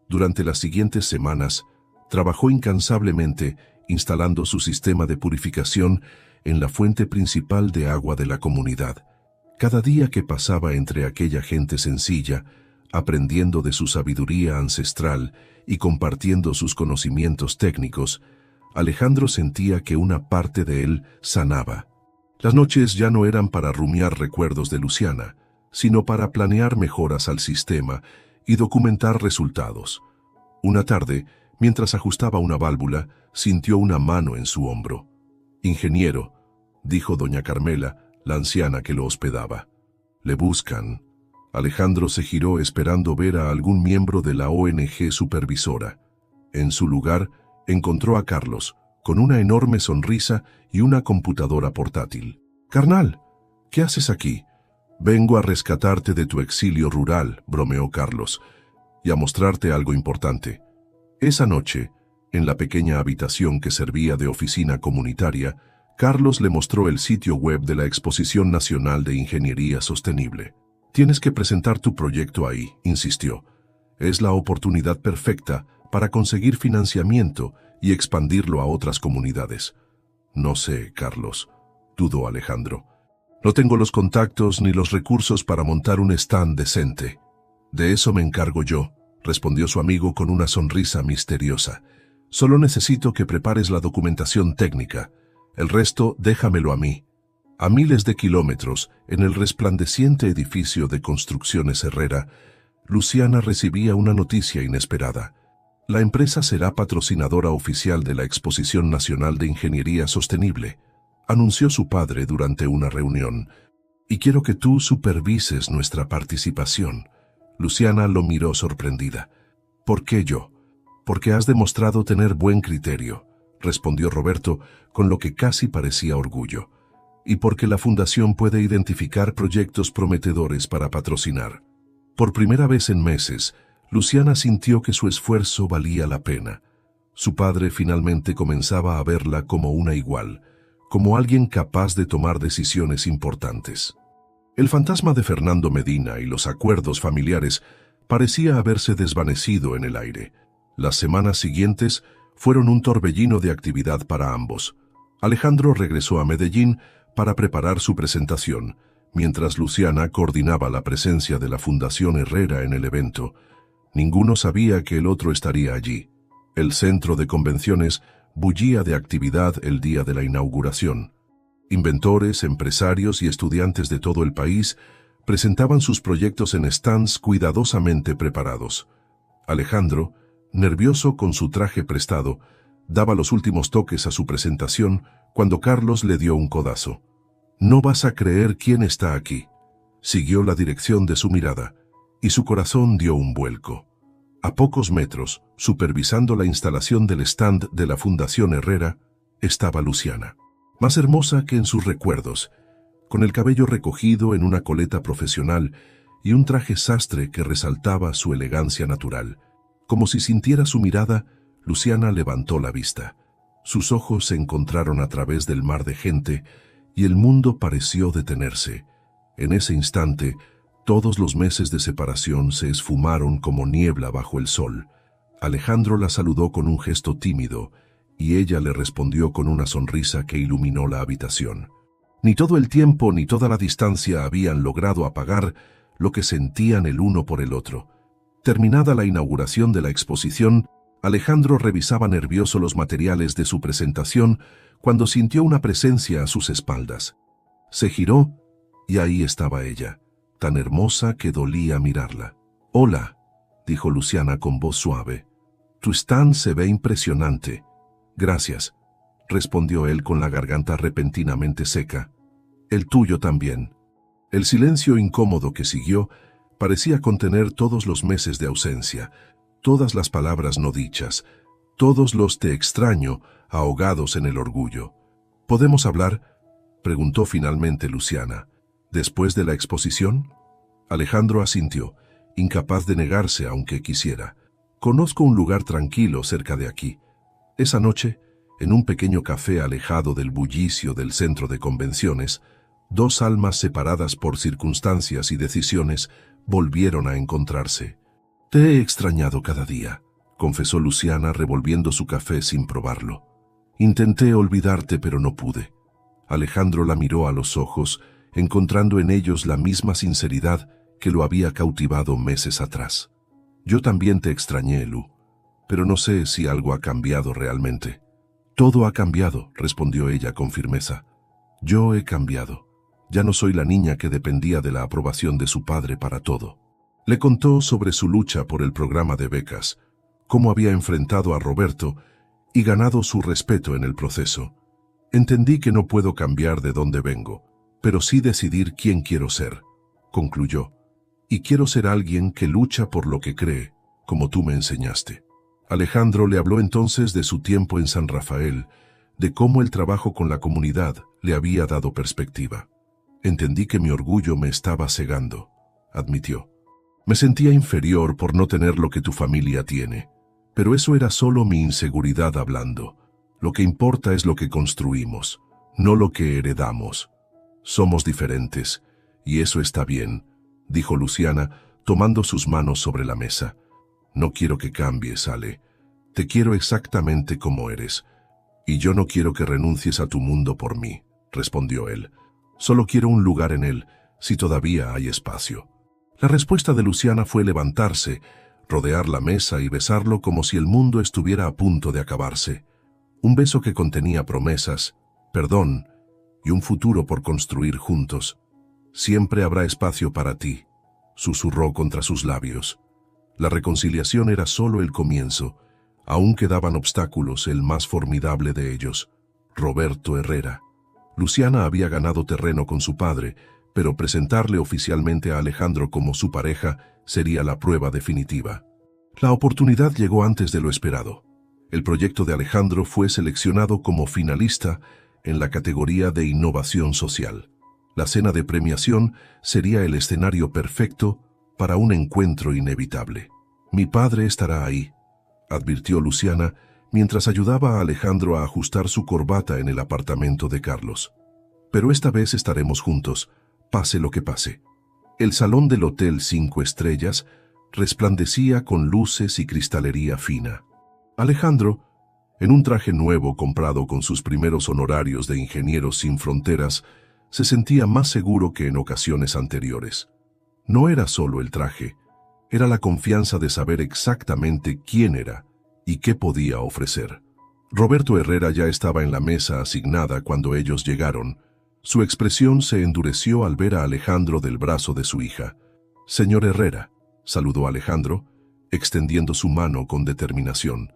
Durante las siguientes semanas, trabajó incansablemente instalando su sistema de purificación en la fuente principal de agua de la comunidad. Cada día que pasaba entre aquella gente sencilla, aprendiendo de su sabiduría ancestral y compartiendo sus conocimientos técnicos, Alejandro sentía que una parte de él sanaba. Las noches ya no eran para rumiar recuerdos de Luciana, sino para planear mejoras al sistema y documentar resultados. Una tarde, mientras ajustaba una válvula, sintió una mano en su hombro. «Ingeniero», dijo doña Carmela, la anciana que lo hospedaba. «Le buscan». Alejandro se giró esperando ver a algún miembro de la ONG supervisora. En su lugar, encontró a Carlos, con una enorme sonrisa y una computadora portátil. «Carnal, ¿qué haces aquí?» «Vengo a rescatarte de tu exilio rural», bromeó Carlos, «y a mostrarte algo importante». Esa noche, en la pequeña habitación que servía de oficina comunitaria, Carlos le mostró el sitio web de la Exposición Nacional de Ingeniería Sostenible. «Tienes que presentar tu proyecto ahí», insistió. «Es la oportunidad perfecta para conseguir financiamiento y expandirlo a otras comunidades». «No sé, Carlos», dudó Alejandro. «No tengo los contactos ni los recursos para montar un stand decente». «De eso me encargo yo», respondió su amigo con una sonrisa misteriosa. «Solo necesito que prepares la documentación técnica. El resto déjamelo a mí». A miles de kilómetros, en el resplandeciente edificio de Construcciones Herrera, Luciana recibía una noticia inesperada. «La empresa será patrocinadora oficial de la Exposición Nacional de Ingeniería Sostenible», anunció su padre durante una reunión. «Y quiero que tú supervises nuestra participación». Luciana lo miró sorprendida. «¿Por qué yo?» «Porque has demostrado tener buen criterio», respondió Roberto con lo que casi parecía orgullo. «Y porque la fundación puede identificar proyectos prometedores para patrocinar». Por primera vez en meses, Luciana sintió que su esfuerzo valía la pena. Su padre finalmente comenzaba a verla como una igual, como alguien capaz de tomar decisiones importantes. El fantasma de Fernando Medina y los acuerdos familiares parecía haberse desvanecido en el aire. Las semanas siguientes fueron un torbellino de actividad para ambos. Alejandro regresó a Medellín para preparar su presentación, mientras Luciana coordinaba la presencia de la Fundación Herrera en el evento. Ninguno sabía que el otro estaría allí. El centro de convenciones bullía de actividad el día de la inauguración. Inventores, empresarios y estudiantes de todo el país presentaban sus proyectos en stands cuidadosamente preparados. Alejandro, nervioso con su traje prestado, daba los últimos toques a su presentación cuando Carlos le dio un codazo. «No vas a creer quién está aquí». Siguió la dirección de su mirada, y su corazón dio un vuelco. A pocos metros, supervisando la instalación del stand de la Fundación Herrera, estaba Luciana, más hermosa que en sus recuerdos, con el cabello recogido en una coleta profesional y un traje sastre que resaltaba su elegancia natural. Como si sintiera su mirada, Luciana levantó la vista. Sus ojos se encontraron a través del mar de gente y el mundo pareció detenerse. En ese instante, todos los meses de separación se esfumaron como niebla bajo el sol. Alejandro la saludó con un gesto tímido y ella le respondió con una sonrisa que iluminó la habitación. Ni todo el tiempo ni toda la distancia habían logrado apagar lo que sentían el uno por el otro. Terminada la inauguración de la exposición, Alejandro revisaba nervioso los materiales de su presentación cuando sintió una presencia a sus espaldas. Se giró y ahí estaba ella, tan hermosa que dolía mirarla. «Hola», dijo Luciana con voz suave. «Tu stand se ve impresionante». «Gracias», respondió él con la garganta repentinamente seca. «El tuyo también». El silencio incómodo que siguió parecía contener todos los meses de ausencia, todas las palabras no dichas, todos los «te extraño» ahogados en el orgullo. «¿Podemos hablar?», preguntó finalmente Luciana. «¿Después de la exposición?». Alejandro asintió, incapaz de negarse aunque quisiera. «Conozco un lugar tranquilo cerca de aquí». Esa noche, en un pequeño café alejado del bullicio del centro de convenciones, dos almas separadas por circunstancias y decisiones volvieron a encontrarse. «Te he extrañado cada día», confesó Luciana revolviendo su café sin probarlo. «Intenté olvidarte pero no pude». Alejandro la miró a los ojos, encontrando en ellos la misma sinceridad que lo había cautivado meses atrás. «Yo también te extrañé, Lu, pero no sé si algo ha cambiado realmente». «Todo ha cambiado», respondió ella con firmeza. «Yo he cambiado. Ya no soy la niña que dependía de la aprobación de su padre para todo». Le contó sobre su lucha por el programa de becas, cómo había enfrentado a Roberto y ganado su respeto en el proceso. «Entendí que no puedo cambiar de dónde vengo, pero sí decidir quién quiero ser», concluyó. «Y quiero ser alguien que lucha por lo que cree, como tú me enseñaste». Alejandro le habló entonces de su tiempo en San Rafael, de cómo el trabajo con la comunidad le había dado perspectiva. «Entendí que mi orgullo me estaba cegando», admitió. «Me sentía inferior por no tener lo que tu familia tiene, pero eso era solo mi inseguridad hablando. Lo que importa es lo que construimos, no lo que heredamos. Somos diferentes, y eso está bien», dijo Luciana, tomando sus manos sobre la mesa. «No quiero que cambies, Ale. Te quiero exactamente como eres. Y yo no quiero que renuncies a tu mundo por mí», respondió él. «Solo quiero un lugar en él, si todavía hay espacio». La respuesta de Luciana fue levantarse, rodear la mesa y besarlo como si el mundo estuviera a punto de acabarse. Un beso que contenía promesas, perdón y un futuro por construir juntos. «Siempre habrá espacio para ti», susurró contra sus labios. La reconciliación era solo el comienzo. Aún quedaban obstáculos, el más formidable de ellos, Roberto Herrera. Luciana había ganado terreno con su padre, pero presentarle oficialmente a Alejandro como su pareja sería la prueba definitiva. La oportunidad llegó antes de lo esperado. El proyecto de Alejandro fue seleccionado como finalista en la categoría de innovación social. La cena de premiación sería el escenario perfecto para un encuentro inevitable. «Mi padre estará ahí», advirtió Luciana mientras ayudaba a Alejandro a ajustar su corbata en el apartamento de Carlos. «Pero esta vez estaremos juntos, pase lo que pase». El salón del Hotel 5 Estrellas resplandecía con luces y cristalería fina. Alejandro, en un traje nuevo comprado con sus primeros honorarios de Ingenieros Sin Fronteras, se sentía más seguro que en ocasiones anteriores. No era solo el traje, era la confianza de saber exactamente quién era y qué podía ofrecer. Roberto Herrera ya estaba en la mesa asignada cuando ellos llegaron. Su expresión se endureció al ver a Alejandro del brazo de su hija. «Señor Herrera», saludó Alejandro, extendiendo su mano con determinación.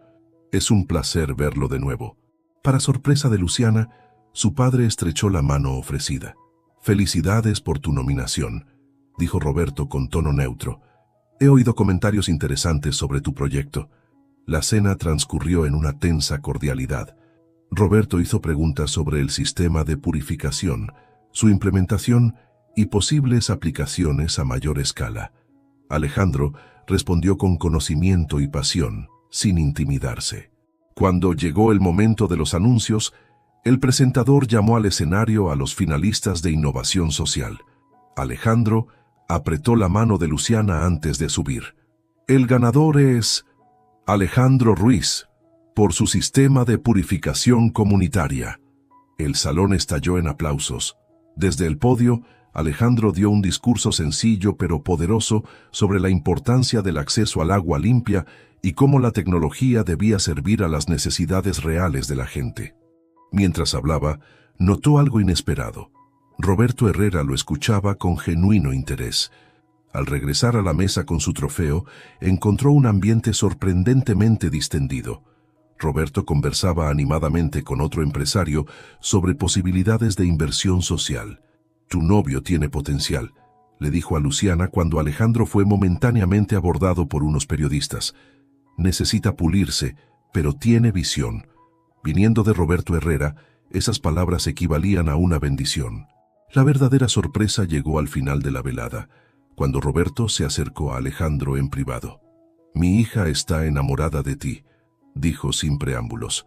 «Es un placer verlo de nuevo». Para sorpresa de Luciana, su padre estrechó la mano ofrecida. «Felicidades por tu nominación», dijo Roberto con tono neutro. «He oído comentarios interesantes sobre tu proyecto». La cena transcurrió en una tensa cordialidad. Roberto hizo preguntas sobre el sistema de purificación, su implementación y posibles aplicaciones a mayor escala. Alejandro respondió con conocimiento y pasión, sin intimidarse. Cuando llegó el momento de los anuncios, el presentador llamó al escenario a los finalistas de innovación social. Alejandro apretó la mano de Luciana antes de subir. El ganador es Alejandro Ruiz, por su sistema de purificación comunitaria. El salón estalló en aplausos. Desde el podio, Alejandro dio un discurso sencillo pero poderoso sobre la importancia del acceso al agua limpia y cómo la tecnología debía servir a las necesidades reales de la gente. Mientras hablaba, notó algo inesperado. Roberto Herrera lo escuchaba con genuino interés. Al regresar a la mesa con su trofeo, encontró un ambiente sorprendentemente distendido. Roberto conversaba animadamente con otro empresario sobre posibilidades de inversión social. «Tu novio tiene potencial», le dijo a Luciana cuando Alejandro fue momentáneamente abordado por unos periodistas. «Necesita pulirse, pero tiene visión». Viniendo de Roberto Herrera, esas palabras equivalían a una bendición. La verdadera sorpresa llegó al final de la velada, cuando Roberto se acercó a Alejandro en privado. «Mi hija está enamorada de ti», dijo sin preámbulos,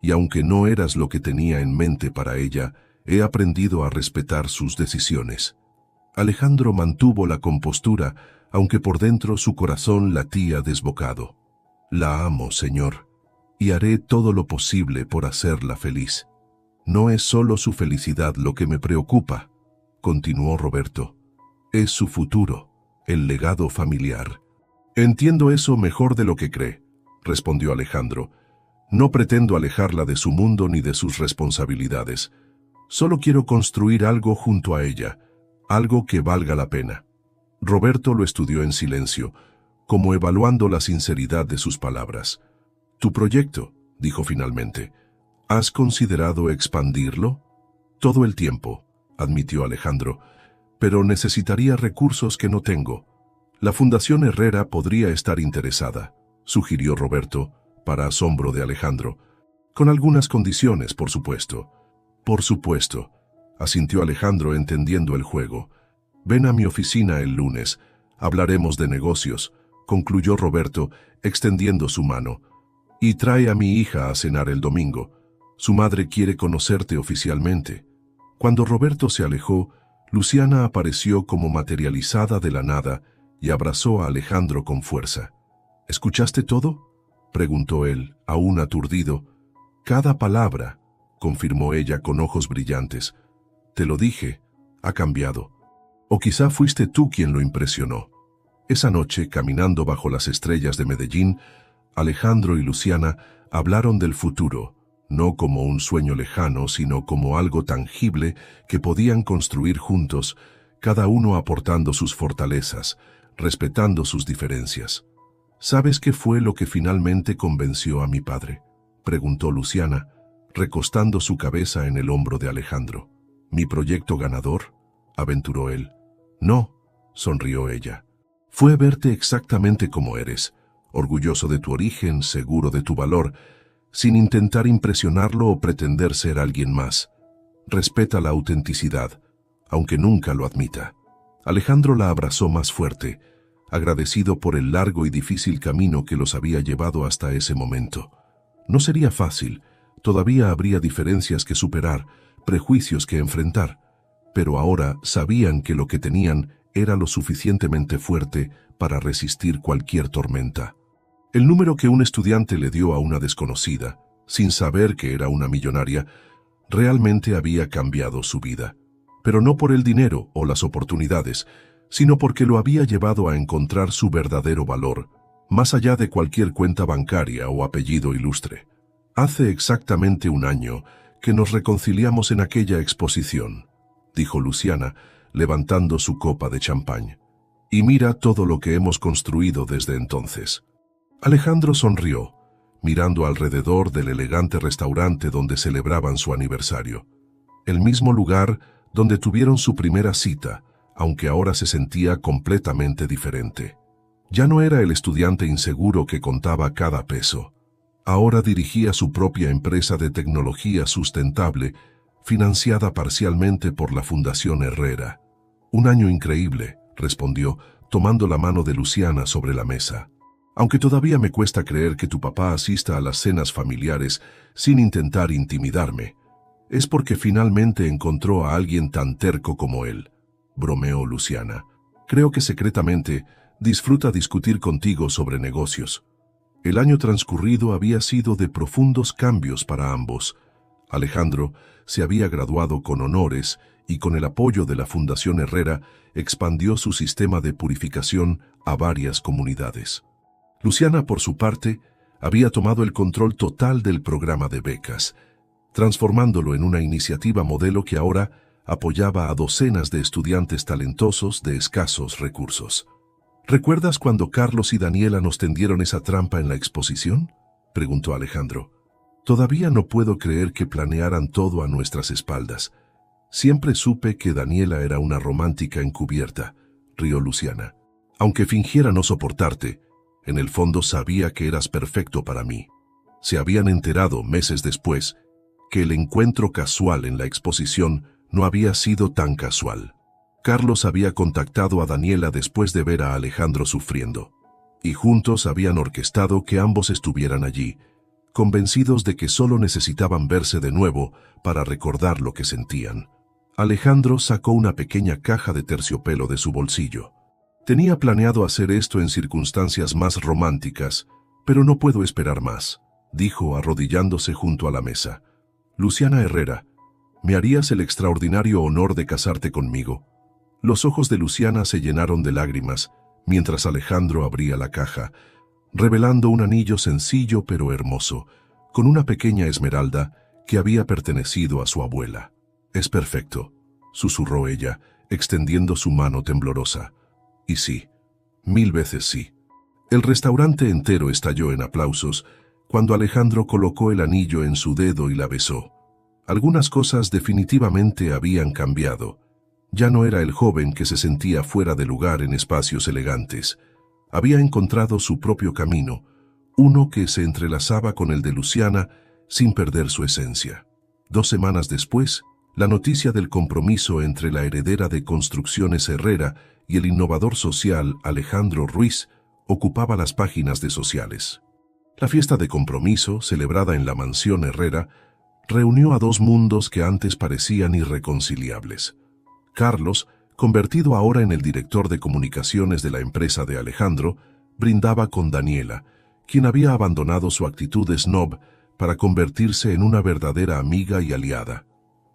«y aunque no eras lo que tenía en mente para ella, he aprendido a respetar sus decisiones». Alejandro mantuvo la compostura, aunque por dentro su corazón latía desbocado. «La amo, señor, y haré todo lo posible por hacerla feliz. No es solo su felicidad lo que me preocupa», continuó Roberto. «Es su futuro, el legado familiar». «Entiendo eso mejor de lo que cree», respondió Alejandro. «No pretendo alejarla de su mundo ni de sus responsabilidades. Solo quiero construir algo junto a ella, algo que valga la pena». Roberto lo estudió en silencio, como evaluando la sinceridad de sus palabras. «Tu proyecto», dijo finalmente, «¿has considerado expandirlo?» «Todo el tiempo», admitió Alejandro, «pero necesitaría recursos que no tengo. La Fundación Herrera podría estar interesada», sugirió Roberto, para asombro de Alejandro. «Con algunas condiciones, por supuesto». «Por supuesto», asintió Alejandro entendiendo el juego. «Ven a mi oficina el lunes, hablaremos de negocios», concluyó Roberto, extendiendo su mano. «Y trae a mi hija a cenar el domingo. Su madre quiere conocerte oficialmente». Cuando Roberto se alejó, Luciana apareció como materializada de la nada y abrazó a Alejandro con fuerza. «¿Escuchaste todo?», preguntó él, aún aturdido. «Cada palabra», confirmó ella con ojos brillantes. «Te lo dije, ha cambiado. O quizá fuiste tú quien lo impresionó». Esa noche, caminando bajo las estrellas de Medellín, Alejandro y Luciana hablaron del futuro, no como un sueño lejano, sino como algo tangible que podían construir juntos, cada uno aportando sus fortalezas, respetando sus diferencias. «¿Sabes qué fue lo que finalmente convenció a mi padre?», preguntó Luciana, recostando su cabeza en el hombro de Alejandro. «¿Mi proyecto ganador?», aventuró él. «No», sonrió ella. «Fue verte exactamente como eres, orgulloso de tu origen, seguro de tu valor, sin intentar impresionarlo o pretender ser alguien más. Respeta la autenticidad, aunque nunca lo admita». Alejandro la abrazó más fuerte, agradecido por el largo y difícil camino que los había llevado hasta ese momento. No sería fácil, todavía habría diferencias que superar, prejuicios que enfrentar, pero ahora sabían que lo que tenían era lo suficientemente fuerte para resistir cualquier tormenta. El número que un estudiante le dio a una desconocida, sin saber que era una millonaria, realmente había cambiado su vida. Pero no por el dinero o las oportunidades, sino porque lo había llevado a encontrar su verdadero valor, más allá de cualquier cuenta bancaria o apellido ilustre. «Hace exactamente un año que nos reconciliamos en aquella exposición», dijo Luciana, levantando su copa de champán. «Y mira todo lo que hemos construido desde entonces». Alejandro sonrió, mirando alrededor del elegante restaurante donde celebraban su aniversario. El mismo lugar donde tuvieron su primera cita, aunque ahora se sentía completamente diferente. Ya no era el estudiante inseguro que contaba cada peso. Ahora dirigía su propia empresa de tecnología sustentable, financiada parcialmente por la Fundación Herrera. «Un año increíble», respondió, tomando la mano de Luciana sobre la mesa. Aunque todavía me cuesta creer que tu papá asista a las cenas familiares sin intentar intimidarme, es porque finalmente encontró a alguien tan terco como él, bromeó Luciana. Creo que secretamente disfruta discutir contigo sobre negocios. El año transcurrido había sido de profundos cambios para ambos. Alejandro se había graduado con honores y con el apoyo de la Fundación Herrera expandió su sistema de purificación a varias comunidades. Luciana, por su parte, había tomado el control total del programa de becas, transformándolo en una iniciativa modelo que ahora apoyaba a docenas de estudiantes talentosos de escasos recursos. ¿Recuerdas cuando Carlos y Daniela nos tendieron esa trampa en la exposición?, preguntó Alejandro. Todavía no puedo creer que planearan todo a nuestras espaldas. Siempre supe que Daniela era una romántica encubierta, rió Luciana. Aunque fingiera no soportarte, en el fondo sabía que eras perfecto para mí. Se habían enterado meses después que el encuentro casual en la exposición no había sido tan casual. Carlos había contactado a Daniela después de ver a Alejandro sufriendo, y juntos habían orquestado que ambos estuvieran allí, convencidos de que solo necesitaban verse de nuevo para recordar lo que sentían. Alejandro sacó una pequeña caja de terciopelo de su bolsillo. Tenía planeado hacer esto en circunstancias más románticas, pero no puedo esperar más, dijo arrodillándose junto a la mesa. Luciana Herrera, ¿me harías el extraordinario honor de casarte conmigo? Los ojos de Luciana se llenaron de lágrimas mientras Alejandro abría la caja, revelando un anillo sencillo pero hermoso, con una pequeña esmeralda que había pertenecido a su abuela. Es perfecto, susurró ella, extendiendo su mano temblorosa. Y sí, 1000 veces sí. El restaurante entero estalló en aplausos cuando Alejandro colocó el anillo en su dedo y la besó. Algunas cosas definitivamente habían cambiado. Ya no era el joven que se sentía fuera de lugar en espacios elegantes. Había encontrado su propio camino, uno que se entrelazaba con el de Luciana sin perder su esencia. 2 semanas después, la noticia del compromiso entre la heredera de Construcciones Herrera y el innovador social Alejandro Ruiz ocupaba las páginas de sociales. La fiesta de compromiso, celebrada en la mansión Herrera, reunió a 2 mundos que antes parecían irreconciliables. Carlos, convertido ahora en el director de comunicaciones de la empresa de Alejandro, brindaba con Daniela, quien había abandonado su actitud de snob para convertirse en una verdadera amiga y aliada.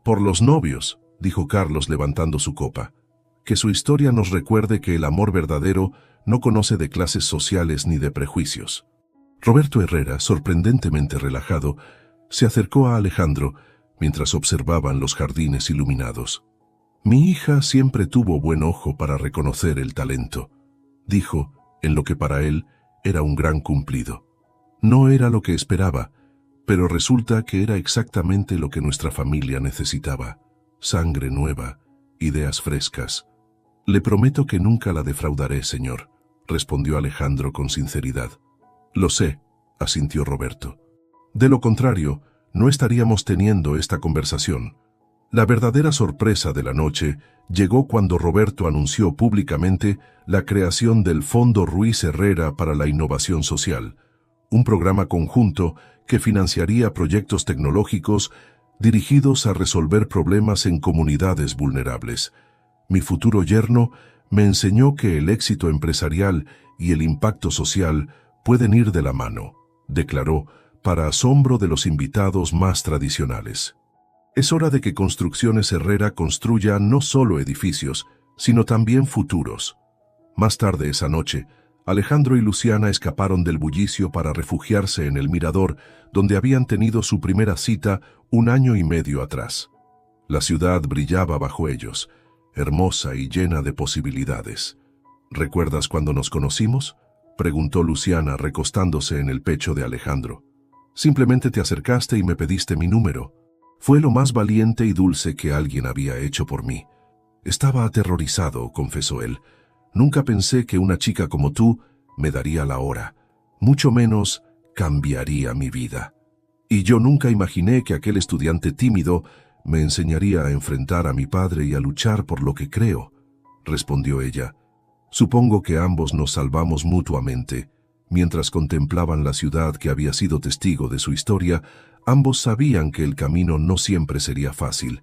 Por los novios, dijo Carlos levantando su copa, que su historia nos recuerde que el amor verdadero no conoce de clases sociales ni de prejuicios. Roberto Herrera, sorprendentemente relajado, se acercó a Alejandro mientras observaban los jardines iluminados. Mi hija siempre tuvo buen ojo para reconocer el talento, dijo, en lo que para él era un gran cumplido. No era lo que esperaba, pero resulta que era exactamente lo que nuestra familia necesitaba. Sangre nueva, ideas frescas. Le prometo que nunca la defraudaré, señor, respondió Alejandro con sinceridad. Lo sé, asintió Roberto. De lo contrario, no estaríamos teniendo esta conversación. La verdadera sorpresa de la noche llegó cuando Roberto anunció públicamente la creación del Fondo Ruiz Herrera para la Innovación Social, un programa conjunto que financiaría proyectos tecnológicos dirigidos a resolver problemas en comunidades vulnerables. Mi futuro yerno me enseñó que el éxito empresarial y el impacto social pueden ir de la mano, declaró, para asombro de los invitados más tradicionales. Es hora de que Construcciones Herrera construya no solo edificios, sino también futuros. Más tarde esa noche, Alejandro y Luciana escaparon del bullicio para refugiarse en el mirador donde habían tenido su primera cita 1 año y medio atrás. La ciudad brillaba bajo ellos, hermosa y llena de posibilidades. ¿Recuerdas cuando nos conocimos?, preguntó Luciana recostándose en el pecho de Alejandro. Simplemente te acercaste y me pediste mi número. Fue lo más valiente y dulce que alguien había hecho por mí. Estaba aterrorizado, confesó él. Nunca pensé que una chica como tú me daría la hora, mucho menos cambiaría mi vida. Y yo nunca imaginé que aquel estudiante tímido me enseñaría a enfrentar a mi padre y a luchar por lo que creo, respondió ella. Supongo que ambos nos salvamos mutuamente, Mientras contemplaban la ciudad que había sido testigo de su historia, ambos sabían que el camino no siempre sería fácil.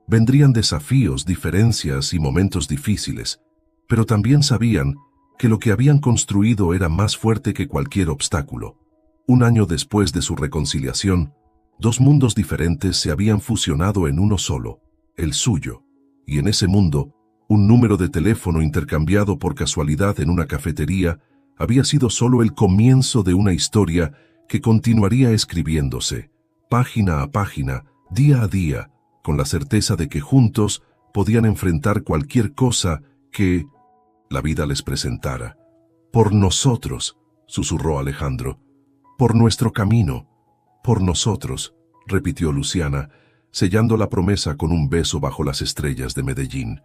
Vendrían desafíos, diferencias y momentos difíciles, pero también sabían que lo que habían construido era más fuerte que cualquier obstáculo. Un año después de su reconciliación, dos mundos diferentes se habían fusionado en uno solo, el suyo, y en ese mundo, un número de teléfono intercambiado por casualidad en una cafetería había sido solo el comienzo de una historia que continuaría escribiéndose, página a página, día a día, con la certeza de que juntos podían enfrentar cualquier cosa que la vida les presentara. Por nosotros, susurró Alejandro, por nuestro camino, por nosotros, repitió Luciana, sellando la promesa con un beso bajo las estrellas de Medellín.